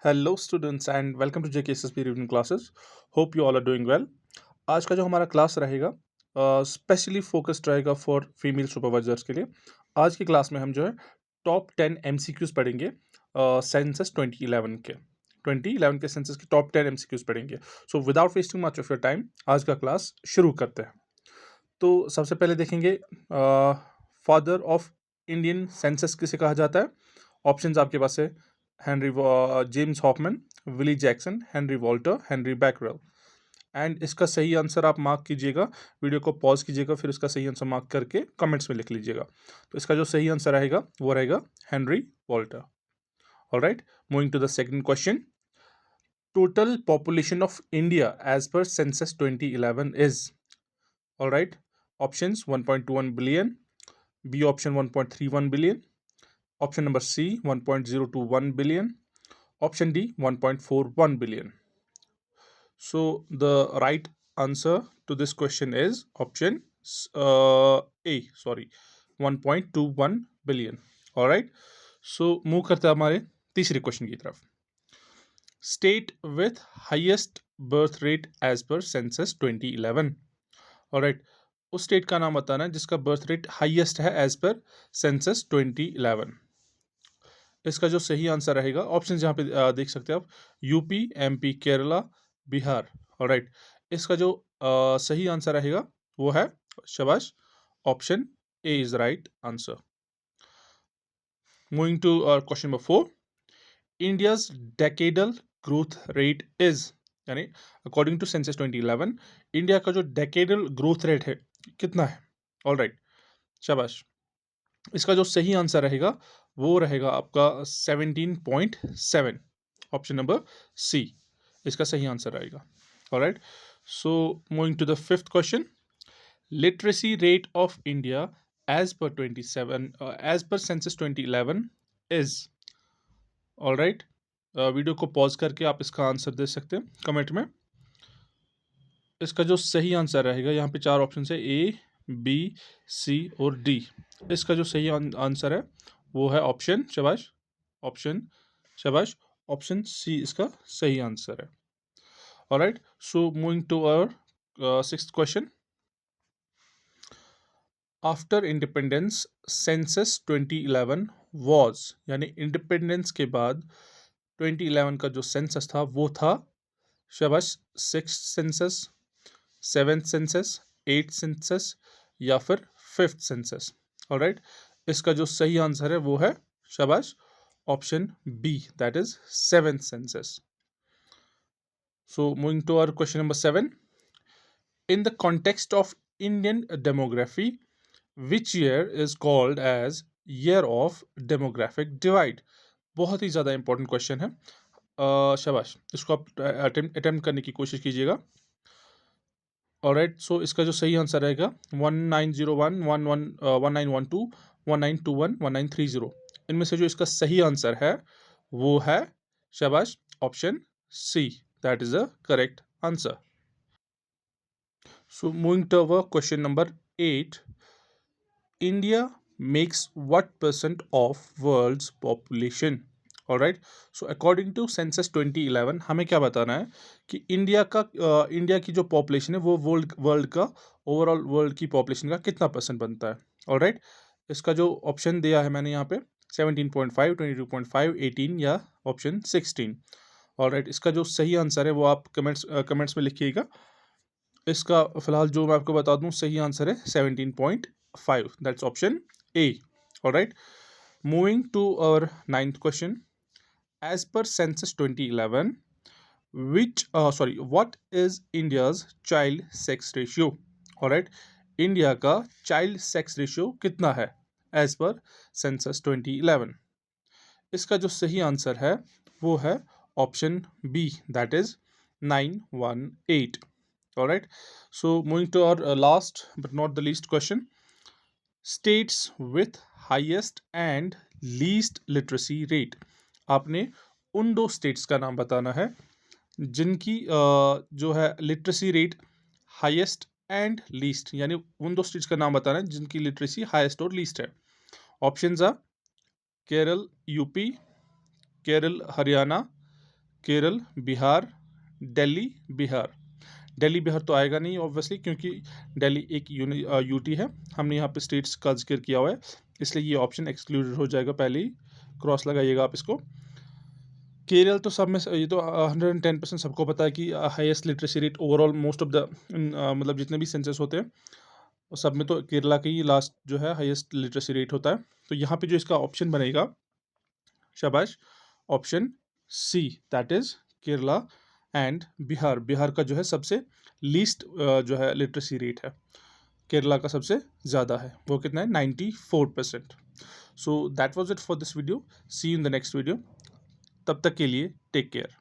Hello students and welcome to JKSSP revision classes. Hope you all are doing well. आज का जो हमारा class रहेगा स्पेशली फोकस्ड रहेगा फॉर फीमेल सुपरवाइजर्स के लिए। आज की क्लास में हम जो है टॉप 10 एमसीक्यूज पढ़ेंगे सेंसस 2011 के। 2011 के सेंसस के टॉप 10 एमसीक्यूज पढ़ेंगे। So without wasting much of your time आज का क्लास शुरू करते हैं। तो सबसे पहले देखेंगे फादर ऑफ इंडियन सेंसस किसे कहा जाता है। ऑप्शंस आपके पास है Henry James Hoffman, Willy Jackson, Henry Walter, Henry Becquerel. And इसका सही आंसर आप मार्क कीजिएगा, वीडियो को पॉज कीजिएगा, फिर इसका सही आंसर मार्क करके कमेंट्स में लिख लीजिएगा। तो इसका जो सही आंसर रहेगा वो रहेगा Henry Walter. Alright, moving to the second question. Total population of India as per census 2011 is. Alright, options 1.21 billion, B option 1.31 billion, option number C 1.021 billion, option D 1.41 billion. So the right answer to this question is option A, sorry, 1.21 billion. All right, so move करते हैं हमारे तीसरे question की तरफ। State with highest birth rate as per census 2011। Alright, उस state का नाम बताना है जिसका बर्थ रेट हाईएस्ट है एज पर सेंसस 2011। इसका जो सही आंसर रहेगा, ऑप्शन यहाँ पे देख सकते हैं आप, UP, MP, Kerala, Bihar. Alright, इसका जो सही आंसर रहेगा वो है, शाबाश, option A is right answer. Moving to question number 4। India's decadal growth rate is, यानी अकॉर्डिंग टू सेंसस 2011 इंडिया का जो डेकेडल ग्रोथ रेट है कितना है। ऑलराइट, शाबाश, इसका जो सही आंसर रहेगा वो रहेगा आपका 17.7, ऑप्शन नंबर सी इसका सही आंसर रहेगा। Alright, so moving to the fifth question. Literacy rate of India as per 27 as per census 2011 is. Alright, video को पॉज करके आप इसका आंसर दे सकते हैं कमेंट में। इसका जो सही आंसर रहेगा, यहाँ पे चार ऑप्शन है, ए, बी, सी और डी। इसका जो सही आंसर है वो है ऑप्शन, शाबाश, ऑप्शन, शाबाश, ऑप्शन सी इसका सही आंसर है। Alright, so moving to our sixth question. After independence census 2011 was, यानी इंडिपेंडेंस के बाद 2011 का जो सेंसस था वो था, शाबाश, sixth census, seventh census, eight census या फिर फिफ्थ सेंसस। ऑलराइट, इसका जो सही आंसर है वो है, शाबाश, option B, that is seventh census. So moving to our question number 7। In the context of Indian demography which year is called as year of demographic divide. बहुत ही ज़्यादा इंपॉर्टेंट क्वेश्चन है, शाबाश, इसको आप अटेम्प्ट करने की कोशिश कीजिएगा। ऑलराइट, सो इसका जो सही आंसर रहेगा 1901, 1912, 1921, 1930। इनमें से जो इसका सही आंसर है वो है, शाबाश, option C, that is a correct answer. So moving to our question number 8। India makes what percent of world's population. Alright, so according to census 2011 हमें क्या बताना है कि इंडिया की जो पॉपुलेशन है वो वर्ल्ड का, ओवरऑल वर्ल्ड की पॉपुलेशन का कितना परसेंट बनता है। ऑलराइट, इसका जो ऑप्शन दिया है मैंने यहाँ पे 17.5, 22.5, 18 या ऑप्शन 16। ऑलराइट, इसका जो सही आंसर है वो आप कमेंट्स में लिखिएगा। इसका फिलहाल जो मैं आपको बता दूं सही आंसर है 17.5, that's option A. Alright, moving to our ninth question. As per census 2011 what is India's child sex ratio? Alright, India का चाइल्ड सेक्स रेशियो कितना है एज पर सेंसस 2011। इसका जो सही आंसर है वो है option B, that is 918। Alright, so moving to our last but not the least question. States with highest and least literacy rate. आपने उन दो स्टेट्स का नाम बताना है जिनकी जो है literacy rate highest and least, यानी उन दो स्टेट्स का नाम बताना है जिनकी लिटरेसी हाईएस्ट और लीस्ट है। Options are Kerala UP, Kerala Haryana, Kerala, Bihar, Delhi, Bihar. Delhi Bihar तो आएगा नहीं ऑब्वियसली, क्योंकि दिल्ली एक यूटी है। हमने यहाँ पे स्टेट्स का जिक्र किया हुआ है, इसलिए ये ऑप्शन एक्सक्लूडेड हो जाएगा। पहले ही क्रॉस लगाइएगा आप इसको। केरल तो सब में ये तो 110% सबको पता है कि highest literacy rate overall most of the मतलब जितने भी सेंसस होते हैं सब में तो केरला का ही लास्ट जो है हाईएस्ट लिटरेसी रेट होता है। तो यहाँ पे जो इसका ऑप्शन बनेगा, शाबाश, option C, that is Kerala and Bihar. Bihar का जो है सबसे लीस्ट जो है लिटरेसी रेट है, केरला का सबसे ज़्यादा है। वो कितना है? 94%। So that was it for this video. See you in the next video. तब तक के लिए टेक केयर।